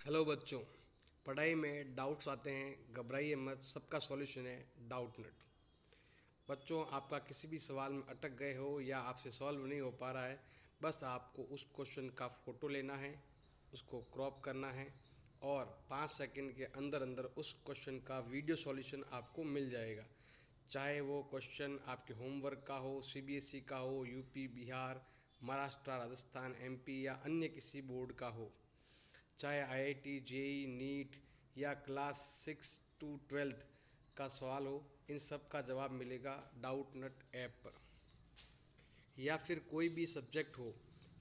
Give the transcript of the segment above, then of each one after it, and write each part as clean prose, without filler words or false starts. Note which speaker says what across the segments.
Speaker 1: Hello बच्चों, पढ़ाई में डाउट्स आते हैं, घबराइए मत। सबका सॉल्यूशन है डाउटनेट। बच्चों, आपका किसी भी सवाल में अटक गए हो या आपसे सॉल्व नहीं हो पा रहा है, बस आपको उस क्वेश्चन का फ़ोटो लेना है, उसको क्रॉप करना है और 5 सेकंड के अंदर अंदर उस क्वेश्चन का वीडियो सॉल्यूशन आपको मिल जाएगा। चाहे वो क्वेश्चन आपके होमवर्क का हो, सीबीएसई का हो, यूपी, बिहार, महाराष्ट्र, राजस्थान, एमपी या अन्य किसी बोर्ड का हो, चाहे आईआईटी, जेई, नीट या क्लास 6 टू 12 का सवाल हो, इन सब का जवाब मिलेगा डाउटनेट ऐप पर। या फिर कोई भी सब्जेक्ट हो,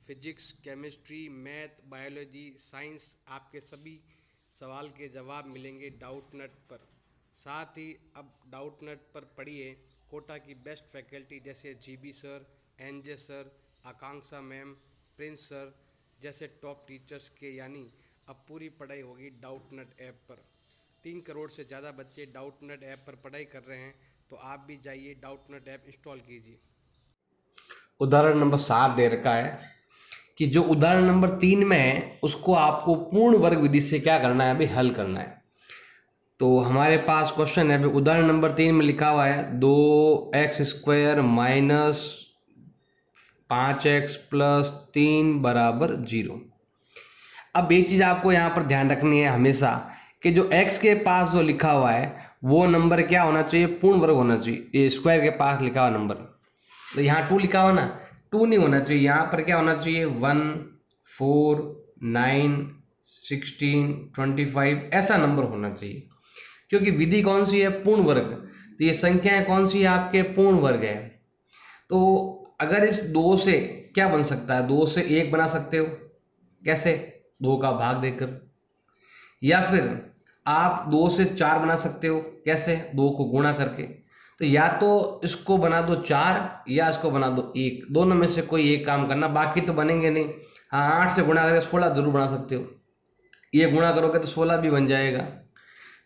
Speaker 1: physics, chemistry, math, biology, science, आपके सभी सवाल के जवाब मिलेंगे डाउटनेट पर। साथ ही अब डाउटनेट पर पढ़िए कोटा की बेस्ट फैकल्टी जैसे जीबी सर, एनजे सर, आकांक्षा मैम, प्रिंस सर जैसे टॉप टीचर्स के, यानी अब पूरी पढ़ाई होगी डाउटनेट ऐप पर। 3 करोड़ से ज़्यादा बच्चे डाउटनेट ऐप पर पढ़ाई कर रहे हैं, तो आप भी जाइए डाउटनेट ऐप इंस्टॉल कीजिए।
Speaker 2: उदाहरण नंबर 7 दे रखा है कि जो उदाहरण नंबर 3 में है उसको आपको पूर्ण वर्ग विधि से क्या करना है, अभी हल करना है। तो हमारे पास क्वेश्चन है, अभी उदाहरण नंबर 3 में लिखा हुआ है 2x² माइनस 5x प्लस 3 बराबर 0। अब एक चीज़ आपको यहाँ पर ध्यान रखनी है हमेशा कि जो x के पास जो लिखा हुआ है वो नंबर क्या होना चाहिए, पूर्ण वर्ग होना चाहिए। ये स्क्वायर के पास लिखा हुआ नंबर, तो यहाँ 2 लिखा हुआ ना, 2 नहीं होना चाहिए, यहाँ पर क्या होना चाहिए 1, 4, 9, 16, 25 ऐसा नंबर होना चाहिए। क्योंकि विधि कौन सी है, पूर्ण वर्ग। तो ये संख्याएं कौन सी है, आपके पूर्ण वर्ग है। तो अगर इस 2 से क्या बन सकता है, 2 से 1 बना सकते हो, कैसे, 2 का भाग देकर। या फिर आप 2 से 4 बना सकते हो, कैसे, 2 को गुणा करके। तो या तो इसको बना दो 4 या इसको बना दो 1, दोनों में से कोई एक काम करना, बाकी तो बनेंगे नहीं। हाँ, 8 से गुणा करके 16 जरूर बना सकते हो, ये गुणा करोगे तो 16 भी बन जाएगा।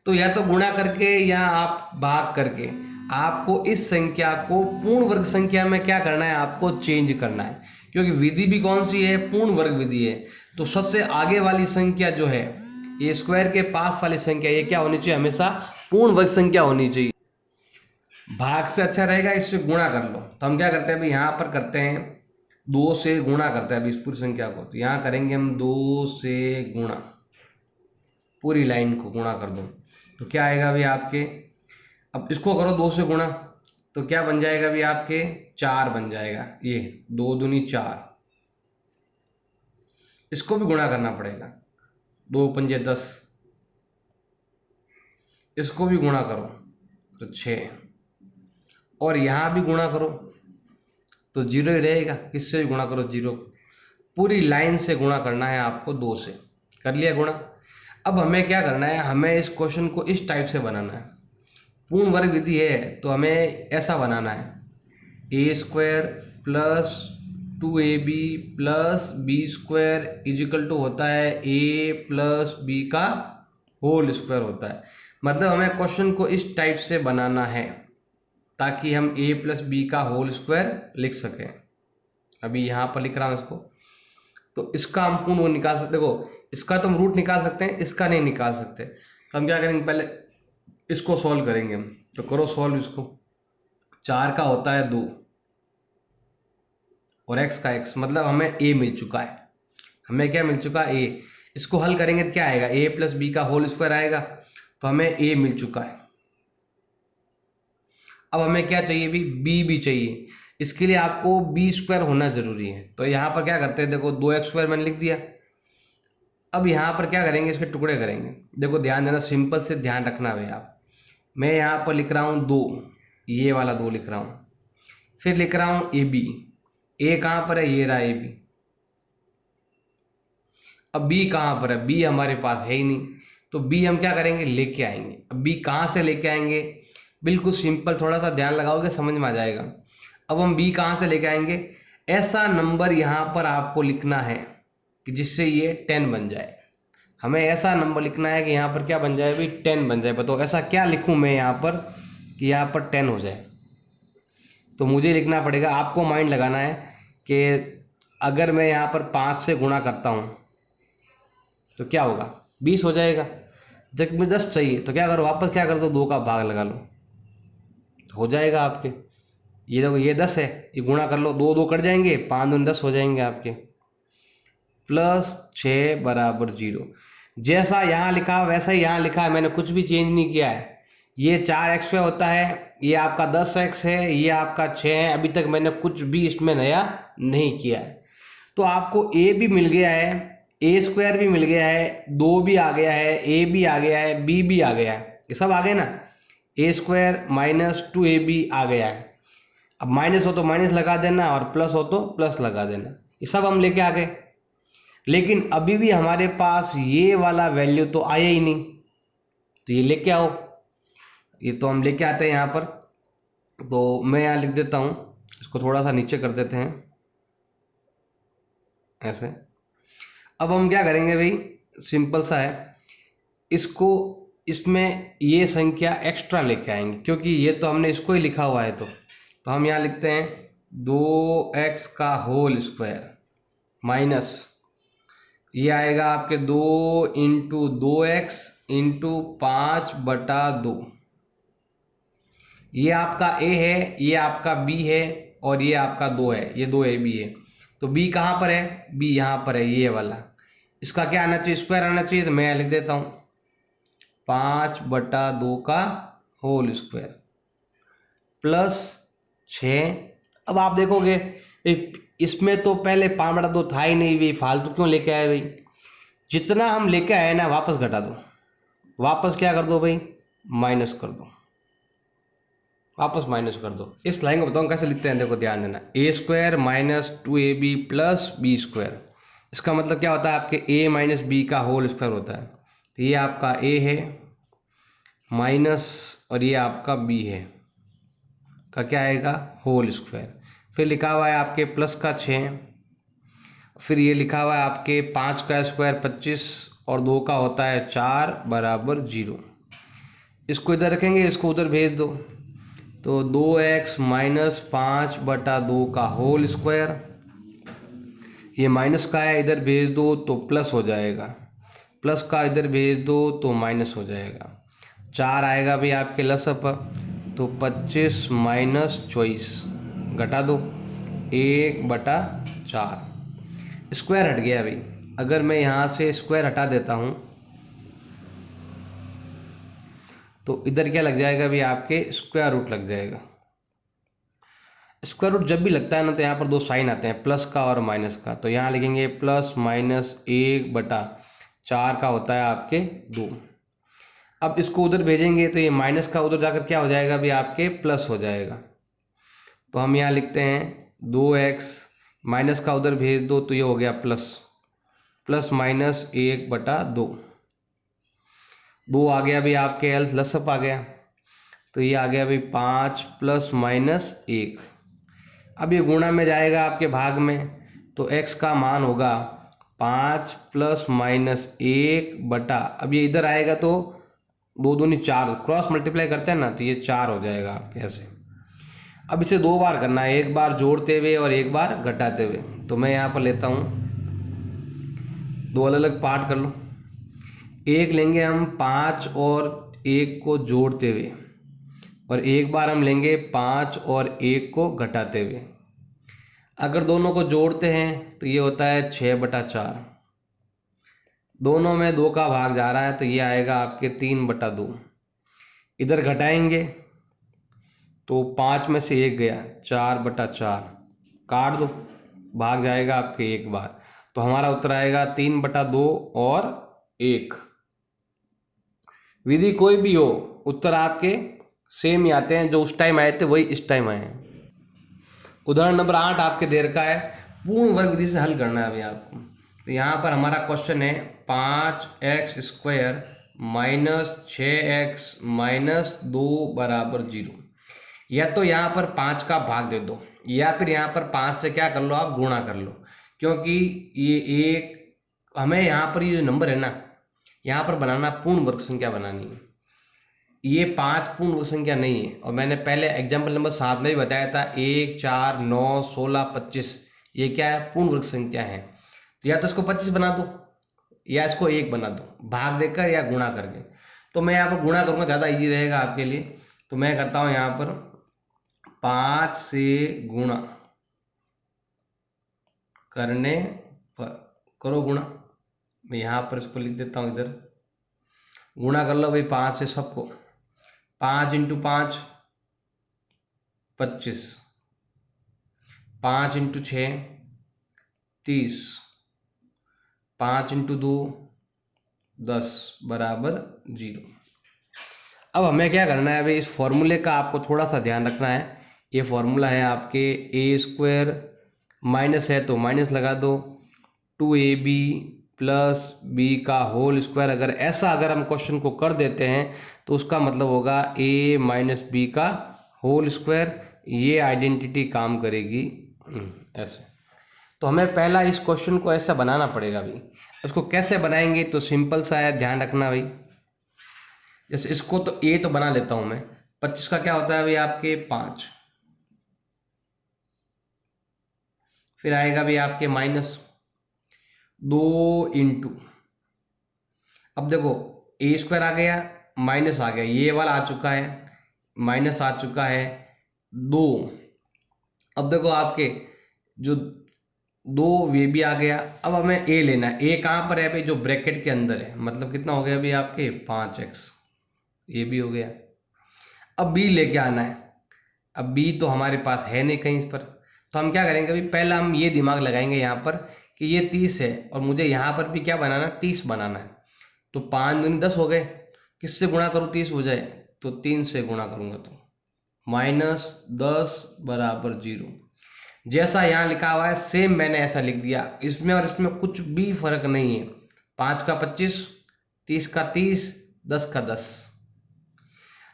Speaker 2: तो या तो गुणा करके या आप भाग करके आपको इस संख्या को पूर्ण वर्ग संख्या में क्या करना है, आपको चेंज करना है। क्योंकि विधि भी कौन सी है, पूर्ण वर्ग विधि है। तो सबसे आगे वाली संख्या जो है, ये स्क्वायर के पास वाली संख्या, ये क्या होनी चाहिए, हमेशा पूर्ण वर्ग संख्या होनी चाहिए। भाग से अच्छा रहेगा इससे गुणा कर लो। तो हम क्या करते हैं, अभी यहाँ पर करते हैं 2 से गुणा करते हैं अभी इस पूरी संख्या को। तो यहाँ करेंगे हम 2 से गुणा, पूरी लाइन को गुणा कर दो। तो क्या आएगा अभी आपके, अब इसको करो 2 से गुणा, तो क्या बन जाएगा अभी आपके 4 बन जाएगा। ये 2 दूनी 4, इसको भी गुणा करना पड़ेगा, 2 पंजे 10, इसको भी गुणा करो तो 6, और यहाँ भी गुणा करो तो 0 ही रहेगा, किससे भी गुणा करो 0। पूरी लाइन से गुणा करना है आपको, 2 से कर लिया गुणा। अब हमें क्या करना है, हमें इस क्वेश्चन को इस टाइप से बनाना है। पूर्ण वर्ग विधि है तो हमें ऐसा बनाना है, a² plus 2ab plus b² is equal to होता है a प्लस b का होल स्क्वायर होता है। मतलब हमें क्वेश्चन को इस टाइप से बनाना है ताकि हम a प्लस बी का होल स्क्वायर लिख सकें। अभी यहाँ पर लिख रहा हूँ इसको, तो इसका हम पूर्ण वर्ग निकाल सकते, देखो इसका तो हम रूट निकाल सकते हैं, इसका नहीं निकाल सकते। तो हम क्या करेंगे, पहले इसको सॉल्व करेंगे हम। तो करो सॉल्व इसको, 4 का होता है 2 और x का x, मतलब हमें a मिल चुका है। हमें क्या मिल चुका है, a। इसको हल करेंगे तो क्या आएगा, a प्लस बी का होल स्क्वायर आएगा। तो हमें a मिल चुका है। अब हमें क्या चाहिए, b भी चाहिए। इसके लिए आपको b² होना जरूरी है। तो यहाँ पर क्या करते हैं, देखो 2x² मैंने लिख दिया। अब यहाँ पर क्या करेंगे, इसके टुकड़े करेंगे। देखो ध्यान देना, सिंपल से ध्यान रखना भाई आप। मैं यहाँ पर लिख रहा हूँ 2, ये वाला 2 लिख रहा हूँ। फिर लिख रहा हूँ ए बी, ए कहाँ पर है, ये रहा ए बी। अब बी कहाँ पर है, बी हमारे पास है ही नहीं। तो बी हम क्या करेंगे, लेके आएंगे। अब बी कहाँ से लेके आएंगे, बिल्कुल सिंपल, थोड़ा सा ध्यान लगाओगे समझ में आ जाएगा। अब हम बी कहाँ से लेके आएंगे, ऐसा नंबर यहाँ पर आपको लिखना है कि जिससे ये 10 बन जाए। हमें ऐसा नंबर लिखना है कि यहाँ पर क्या बन जाए, भाई 10 बन जाए। बताओ ऐसा क्या लिखूँ मैं यहाँ पर कि यहाँ पर 10 हो जाए। तो मुझे लिखना पड़ेगा, आपको माइंड लगाना है कि अगर मैं यहाँ पर 5 से गुणा करता हूँ तो क्या होगा, 20 हो जाएगा। जब में 10 चाहिए तो क्या करो, वापस क्या कर दो, 2 का भाग लगा लो, हो जाएगा आपके। ये देखो ये 10 है, ये गुणा कर लो, 2 2 कट जाएंगे, 5 दूनी 10 हो जाएंगे आपके। प्लस 6 बराबर 0। जैसा यहाँ लिखा वैसा ही यहाँ लिखा है, मैंने कुछ भी चेंज नहीं किया है। ये 4x होता है, ये आपका 10x है, ये आपका 6 है। अभी तक मैंने कुछ भी इसमें नया नहीं किया है। तो आपको a भी मिल गया है, a² भी मिल गया है, 2 भी आ गया है, a भी आ गया है, b भी आ गया है। ये सब आ गए ना, a² माइनस 2ab आ गया है। अब माइनस हो तो माइनस लगा देना और प्लस हो तो प्लस लगा देना। ये सब हम लेके आ गए, लेकिन अभी भी हमारे पास ये वाला वैल्यू तो आया ही नहीं, तो ये लेके आओ। ये तो हम लेके आते हैं यहाँ पर। तो मैं यहाँ लिख देता हूँ, इसको थोड़ा सा नीचे कर देते हैं ऐसे। अब हम क्या करेंगे भाई, सिंपल सा है, इसको इसमें ये संख्या एक्स्ट्रा लेके आएंगे, क्योंकि ये तो हमने इसको ही लिखा हुआ है। तो हम यहाँ लिखते हैं 2x का होल स्क्वायर माइनस, ये आएगा आपके 2 इंटू 2x इंटू 5/2। ये आपका a है, ये आपका b है, और ये आपका 2 है, ये 2ab है। तो b कहाँ पर है, b यहाँ पर है, ये वाला। इसका क्या आना चाहिए, स्क्वायर आना चाहिए। तो मैं लिख देता हूँ 5/2 का होल स्क्वायर प्लस 6। अब आप देखोगे इसमें तो पहले 5/2 था ही नहीं, भाई फालतू क्यों लेके आए भाई। जितना हम लेके आए ना वापस घटा दो, वापस क्या कर दो भाई, माइनस कर दो, वापस माइनस कर दो। इस लाइन को बताऊँ कैसे लिखते हैं, देखो ध्यान देना, a² minus 2ab plus b²। इसका मतलब क्या होता है, आपके a माइनस b का होल स्क्वायर होता है। तो ये आपका a है माइनस, और ये आपका b है का क्या आएगा, होल स्क्वायर। फिर लिखा हुआ है आपके प्लस का 6, फिर ये लिखा हुआ है आपके 5 का स्क्वायर 25 और 2 का होता है 4 बराबर 0। इसको इधर रखेंगे, इसको उधर भेज दो। तो 2x माइनस 5/2 का होल स्क्वायर, ये माइनस का है, इधर भेज दो तो प्लस हो जाएगा, प्लस का इधर भेज दो तो माइनस हो जाएगा। 4 आएगा भी आपके लसअप, तो 25 माइनस 24 घटा दो 1/4। स्क्वायर हट गया भाई। अगर मैं यहाँ से स्क्वायर हटा देता हूँ तो इधर क्या लग जाएगा भी, आपके स्क्वायर रूट लग जाएगा। स्क्वायर रूट जब भी लगता है ना, तो यहाँ पर 2 साइन आते हैं, प्लस का और माइनस का। तो यहाँ लिखेंगे प्लस माइनस 1/4 का होता है आपके 2। अब इसको उधर भेजेंगे तो ये माइनस का उधर जाकर क्या हो जाएगा भी, आपके प्लस हो जाएगा। तो हम यहाँ लिखते हैं 2x माइनस का उधर भेज दो तो ये हो गया प्लस, प्लस माइनस 1/2। 2 आ गया भी आपके एल लसअप आ गया, तो ये आ गया भी 5 प्लस माइनस 1। अब ये गुणा में जाएगा आपके भाग में, तो x का मान होगा 5 प्लस माइनस 1/, अब ये इधर आएगा तो 2 दूनी 4, क्रॉस मल्टीप्लाई करते हैं ना, तो ये 4 हो जाएगा आपके ऐसे। अब इसे 2 बार करना है, एक बार जोड़ते हुए और एक बार घटाते हुए। तो मैं यहाँ पर लेता हूँ 2 अलग अलग पार्ट कर लो। एक लेंगे हम 5 और 1 को जोड़ते हुए, और एक बार हम लेंगे 5 और 1 को घटाते हुए। अगर दोनों को जोड़ते हैं तो ये होता है 6/4। दोनों में 2 का भाग जा रहा है तो ये आएगा आपके 3/2। इधर घटाएंगे तो 5 में से 1 गया, 4/4 काट दो, भाग जाएगा आपके एक बार। तो हमारा उत्तर आएगा 3/2 और 1। विधि कोई भी हो, उत्तर आपके सेम ही आते हैं, जो उस टाइम आए थे वही इस टाइम आए हैं। उदाहरण नंबर 8 आपके देर का है, पूर्ण वर्ग विधि से हल करना है अभी आपको। तो यहाँ पर हमारा क्वेश्चन है 5x² माइनस 6x माइनस 2 बराबर 0। या तो यहाँ पर 5 का भाग दे दो, या फिर यहाँ पर 5 से क्या कर लो, आप गुणा कर लो, क्योंकि ये एक हमें यहाँ पर ये जो नंबर है ना, यहाँ पर बनाना पूर्ण वर्ग संख्या बनानी है। ये 5 पूर्ण वर्ग संख्या नहीं है, और मैंने पहले एग्जाम्पल नंबर 7 में भी बताया था 1 4 9 16 25 ये क्या है, पूर्ण वर्ग संख्या है। तो या तो इसको 25 बना दो, या इसको 1 बना दो, भाग देकर या गुणा करके। तो मैं यहाँ पर गुणा करूँगा, ज़्यादा इजी रहेगा आपके लिए। तो मैं करता हूँ यहाँ पर 5 से गुणा करने पर, करो गुणा। मैं यहाँ पर इसको लिख देता हूँ, इधर गुणा कर लो भाई 5 से सबको। 5 इंटू 5 25, 5 इंटू 6 30, 5 इंटू 2 10 बराबर 0। अब हमें क्या करना है भाई, इस फॉर्मूले का आपको थोड़ा सा ध्यान रखना है। ये फॉर्मूला है आपके a² माइनस है तो माइनस लगा दो, 2ab प्लस बी का होल स्क्वायर। अगर हम क्वेश्चन को कर देते हैं तो उसका मतलब होगा a माइनस बी का होल स्क्वायर। ये आइडेंटिटी काम करेगी ऐसे। तो हमें पहला इस क्वेश्चन को ऐसा बनाना पड़ेगा भाई। उसको कैसे बनाएंगे तो सिंपल सा है, ध्यान रखना भाई। जैसे इसको तो a तो बना लेता हूं मैं। 25 का क्या होता है भाई आपके 5, फिर आएगा भी आपके -2 इंटू, अब देखो a² आ गया, माइनस आ गया, ये वाला आ चुका है, माइनस आ चुका है 2। अब देखो आपके जो 2 वे भी आ गया। अब हमें a लेना है। a कहाँ पर है भाई, जो ब्रैकेट के अंदर है, मतलब कितना हो गया भाई आपके 5x, ये भी हो गया। अब b लेके आना है। अब b तो हमारे पास है नहीं कहीं इस पर, तो हम क्या करेंगे भाई, पहला हम ये दिमाग लगाएंगे यहाँ पर कि ये 30 है और मुझे यहाँ पर भी क्या बनाना, 30 बनाना है। तो 5 दूनी 10 हो गए, किससे गुणा करूँ 30 हो जाए, तो 3 से गुणा करूँगा तो -10 बराबर 0। जैसा यहाँ लिखा हुआ है सेम मैंने ऐसा लिख दिया। इसमें और इसमें कुछ भी फर्क नहीं है। 5 का 25, 30 का 30, 10 का 10।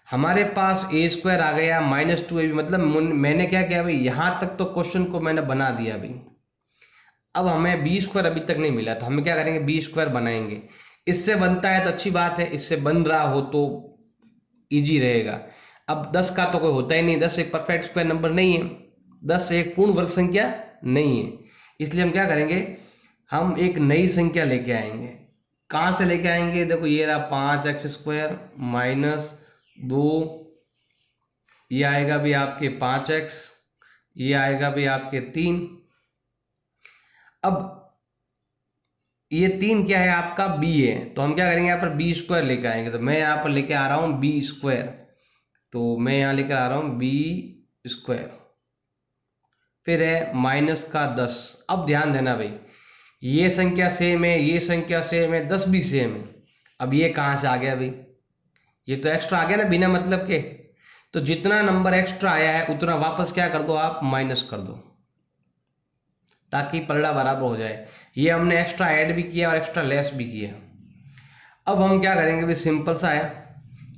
Speaker 2: हमारे पास a² आ गया -2ab, मतलब मैंने क्या किया भाई, यहाँ तक तो क्वेश्चन को मैंने बना दिया भाई। अब हमें b² अभी तक नहीं मिला, तो हमें क्या करेंगे, b² बनाएंगे। इससे बनता है तो अच्छी बात है, इससे बन रहा हो तो इजी रहेगा। अब 10 का तो कोई होता ही नहीं, 10 एक परफेक्ट स्क्वायर नंबर नहीं है, 10 एक पूर्ण वर्ग संख्या नहीं है। इसलिए हम क्या करेंगे, हम एक नई संख्या लेके आएंगे। कहाँ से लेके आएंगे, देखो ये रहा 5x² -2, ये आएगा भी आपके 5x, ये आएगा भी आपके 3। अब ये 3 क्या है आपका b है, तो हम क्या करेंगे यहाँ पर b² लेके आएंगे। तो मैं यहाँ पर लेके आ रहा हूँ b², तो मैं यहाँ लेकर आ रहा हूँ b², फिर है -10। अब ध्यान देना भाई, ये संख्या सेम है, ये संख्या सेम है, 10 भी सेम है। अब ये कहाँ से आ गया भाई, ये तो एक्स्ट्रा आ गया ना बिना मतलब के। तो जितना नंबर एक्स्ट्रा आया है उतना वापस क्या कर दो आप, माइनस कर दो, ताकि पलड़ा बराबर हो जाए। ये हमने एक्स्ट्रा ऐड भी किया और एक्स्ट्रा लेस भी किया। अब हम क्या करेंगे भाई, सिंपल सा है,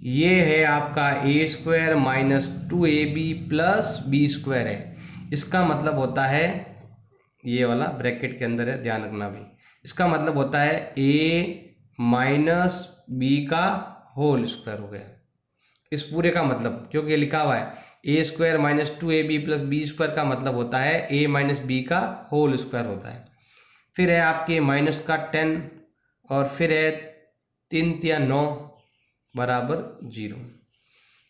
Speaker 2: ये है आपका a² -2ab प्लस b² है। इसका मतलब होता है, ये वाला ब्रैकेट के अंदर है, ध्यान रखना भी। इसका मतलब होता है a माइनस बी का होल स्क्वायर हो गया इस पूरे का मतलब, क्योंकि ये लिखा हुआ है a² -2ab प्लस b² का मतलब होता है a माइनस बी का होल स्क्वायर होता है। फिर है आपके माइनस का 10 और फिर है 3 या 9 बराबर 0।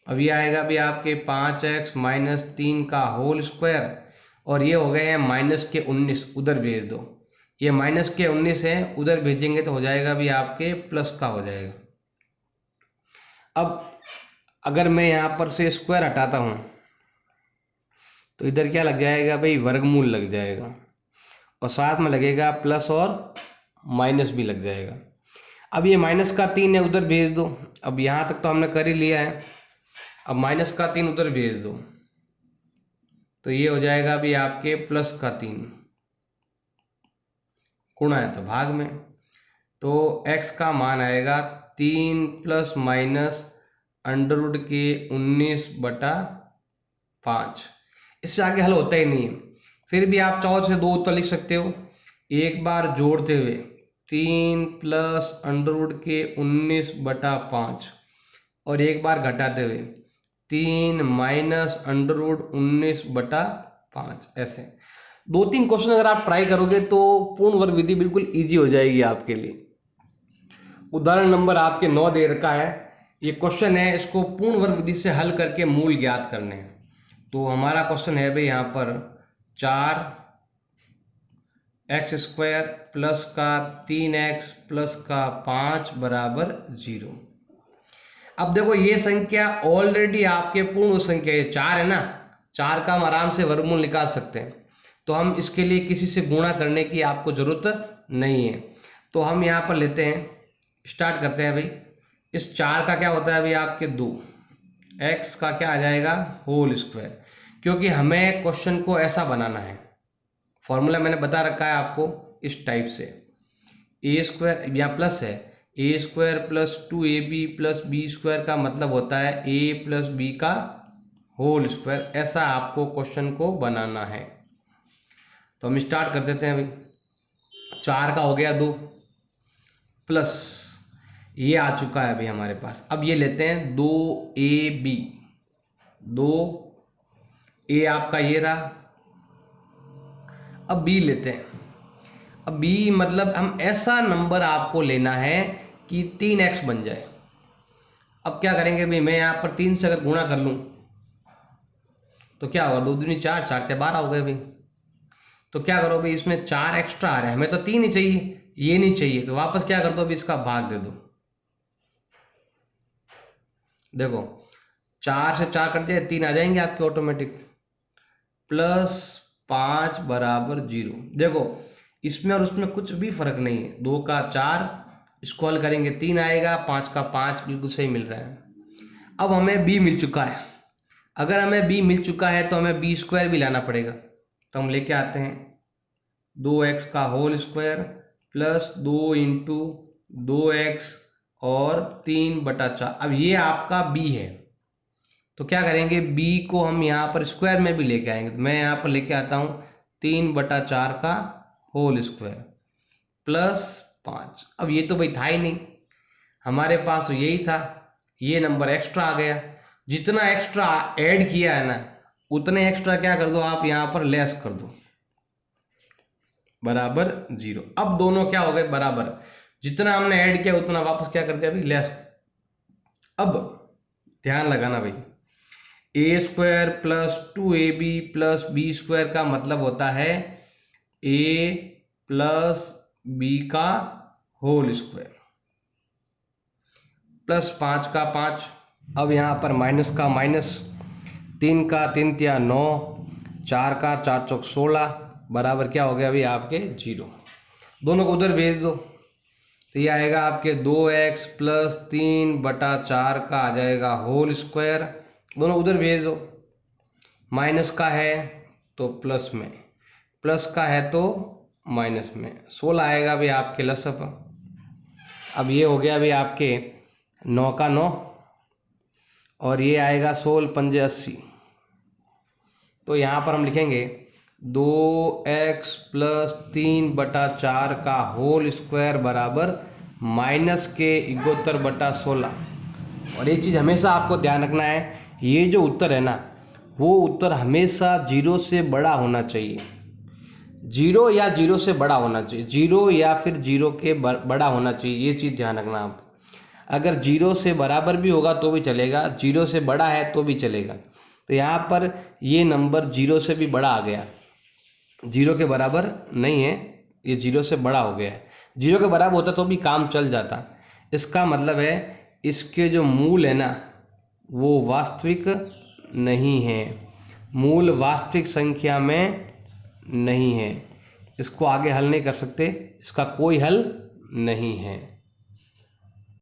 Speaker 2: अब ये आएगा भी आपके 5x -3 का होल स्क्वायर, और ये हो गए हैं -19, उधर भेज दो। ये -19 है, उधर भेजेंगे तो हो जाएगा भी आपके प्लस का हो जाएगा। अब अगर मैं यहाँ पर से स्क्वायर हटाता हूँ तो इधर क्या लग जाएगा भाई, वर्गमूल लग जाएगा, और साथ में लगेगा प्लस और माइनस भी लग जाएगा। अब ये -3 है, उधर भेज दो। अब यहाँ तक तो हमने कर ही लिया है, अब -3 उधर भेज दो तो ये हो जाएगा भी आपके +3, गुणा है तो भाग में, तो x का मान आएगा 3 + -√19/5। इससे आगे हल होता ही नहीं है। फिर भी आप चाहो से 2 उत्तर लिख सकते हो, एक बार जोड़ते हुए 3 + √19/5 और एक बार घटाते हुए 3 - √19/5। ऐसे 2-3 क्वेश्चन अगर आप ट्राई करोगे तो पूर्ण वर्ग विधि बिल्कुल इजी हो जाएगी आपके लिए। उदाहरण नंबर आपके 9 दे रखा है। ये क्वेश्चन है, इसको पूर्ण वर्ग विधि से हल करके मूल ज्ञात करने हैं। तो हमारा क्वेश्चन है भाई यहाँ पर 4x² प्लस का 3x प्लस का 5 बराबर 0। अब देखो ये संख्या ऑलरेडी आपके पूर्ण संख्या, ये 4 है ना, 4 का हम आराम से वर्गमूल निकाल सकते हैं। तो हम इसके लिए किसी से गुणा करने की आपको जरूरत नहीं है। तो हम यहाँ पर लेते हैं, स्टार्ट करते हैं भाई। इस 4 का क्या होता है अभी आपके 2, x का क्या आ जाएगा होल स्क्वायर, क्योंकि हमें क्वेश्चन को ऐसा बनाना है। फॉर्मूला मैंने बता रखा है आपको इस टाइप से, a² या प्लस है a² plus 2ab plus b² का मतलब होता है a प्लस b का होल स्क्वायर। ऐसा आपको क्वेश्चन को बनाना है। तो हम स्टार्ट कर देते हैं भाई। 4 का हो गया 2 प्लस ये आ चुका है अभी हमारे पास। अब ये लेते हैं 2ab, 2a आपका ये रहा। अब b लेते हैं। अब b मतलब हम ऐसा नंबर आपको लेना है कि 3x बन जाए। अब क्या करेंगे भाई, मैं यहाँ पर 3 से अगर गुणा कर लूँ तो क्या होगा, 2 दूनी 4, 4 से 12 हो गए भाई। तो क्या करो भाई, इसमें 4 एक्स्ट्रा आ रहा है, हमें तो 3 ही चाहिए, ये नहीं चाहिए। तो वापस क्या कर दो अभी, इसका भाग दे दो। देखो 4 से 4 कट जाए, 3 आ जाएंगे आपके ऑटोमेटिक, प्लस 5 बराबर 0। देखो इसमें और उसमें कुछ भी फर्क नहीं है। 2 का 4 इसको हल करेंगे 3 आएगा, 5 का 5 बिल्कुल सही मिल रहा है। अब हमें b मिल चुका है। अगर हमें b मिल चुका है तो हमें b² भी लाना पड़ेगा। तो हम लेके आते हैं 2x का whole square plus 2 into 2x और 3/4। अब ये आपका b है। तो क्या करेंगे, b को हम यहाँ पर स्क्वायर में भी लेके आएंगे। तो मैं यहाँ पर लेके आता हूँ 3/4 का होल स्क्वायर प्लस 5। अब ये तो भाई था ही नहीं हमारे पास, तो यही था, ये नंबर एक्स्ट्रा आ गया। जितना एक्स्ट्रा ऐड किया है ना, उतने एक्स्ट्रा क्या कर दो आप यहाँ पर लेस कर दो, बराबर 0। अब दोनों क्या हो गए बराबर, जितना हमने ऐड किया उतना वापस क्या करते हैं अभी लेस। अब ध्यान लगाना भाई, a² plus 2ab plus b² का मतलब होता है a प्लस b का होल स्क्वायर प्लस 5 का 5। अब यहाँ पर माइनस का माइनस, 3 का 3 तिया 9, 4 का 4 चौक 16 बराबर क्या हो गया अभी आपके 0। दोनों को उधर भेज दो तो ये आएगा आपके 2x प्लस 3/4 का आ जाएगा होल स्क्वायर। दोनों उधर भेज दो, माइनस का है तो प्लस में, प्लस का है तो माइनस में, 16 आएगा अभी आपके लसअप। अब ये हो गया अभी आपके 9 का 9 और ये आएगा 16 पंजे 80। तो यहाँ पर हम लिखेंगे 2x प्लस 3/4 का होल स्क्वायर बराबर माइनस के 71/16। और एक चीज़ हमेशा आपको ध्यान रखना है, ये जो उत्तर है ना, वो उत्तर हमेशा 0 से बड़ा होना चाहिए। 0 या 0 से बड़ा होना चाहिए, 0 या फिर 0 के बड़ा होना चाहिए, ये चीज़ ध्यान रखना आप। अगर 0 से बराबर भी होगा तो भी चलेगा, 0 से बड़ा है तो भी चलेगा। तो यहाँ पर ये नंबर 0 से भी बड़ा आ गया, 0 के बराबर नहीं है, ये 0 से बड़ा हो गया है। 0 के बराबर होता तो भी काम चल जाता। इसका मतलब है इसके जो मूल है ना, वो वास्तविक नहीं है, मूल वास्तविक संख्या में नहीं है। इसको आगे हल नहीं कर सकते, इसका कोई हल नहीं है।